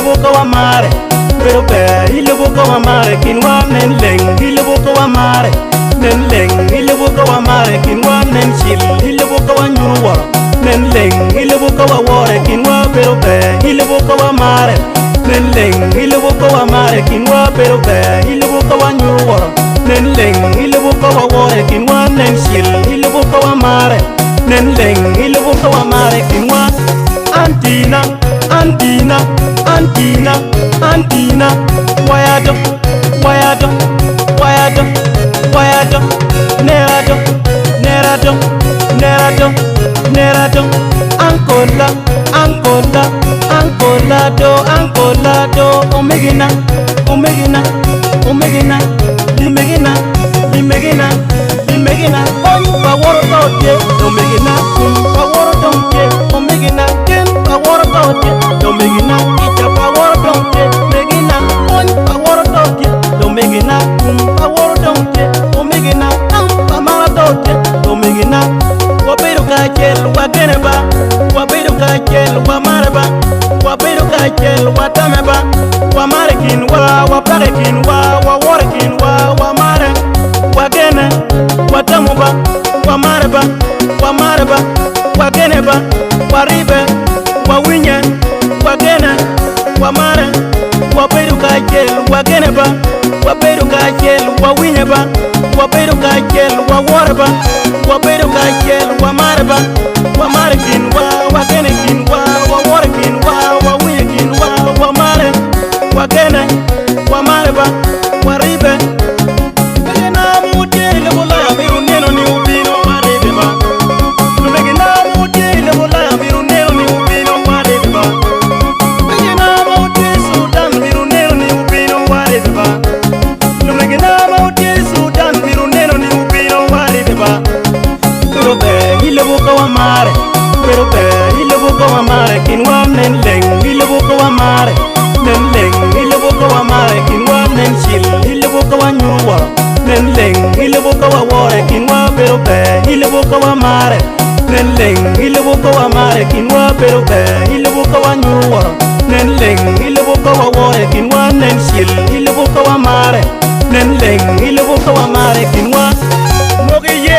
boca wa mare pero be ile boca wa mare kinwa nen leng ile boca wa mare nen leng ile boca wa mare kinwa nen chil ile boca wa nyuwa nen leng ile boca wa wore kinwa pero be ile boca wa mare nen leng ile boca wa mare kinwa pero be ile boca wa nyuwa nen leng ile boca wa wore kinwa nen chil ile boca wa mare nen leng ile boca wa mare kinwa Antina, Antina, Antina, Antina, Wayado, Wayado, Wayado, Wayado, Nerado, Nerado, Nerado, Nerado, Ancola, Ancola, Ancola do, Omegina, Omegina, Omegina, Limegina, Limegina, Limegina, Power Tote, Omegina, Power Tote, Omegina. Don't make it not eat a power, don't get Megina, one power, don't get, don't make it not power, don't get, don't make it not a marathon, don't make it not. Wabedo Kajel, Wageneba, Wabedo Kajel, Wamaraba, Wabedo Kajel, Watameba, Wamarikin, Waparakin, Wawarakin, Wamare, Wagene, Watamuba, Wamaraba, Wamaraba, Wageneba, Waribe. Wawinye, wagena, wamara, wabedu kajel, wagena ba, wabedu kajel, wawinye ba, wabedu kajel, wawarba, wabedu kajel, wamara ba, wamarakin, wagenekin, wawarakin, wawinyekin, wamara, wagena, wamara ba, waribe. Megena mutele bola miru neno ni ubino waribe ba. Megena mutele bola miru neno ni pero be ile boca wa mare kinwa nen leng ile boca wa mare nen leng ile boca wa mare kinwa nen chil ile boca wa nyuwa nen leng ile boca wa wore kinwa pero be ile boca wa mare nen leng ile boca wa mare kinwa pero be ile boca wa nyuwa nen leng ile boca wa wore kinwa nen chil ile boca wa mare nen leng ile boca wa mare kinwa mogiye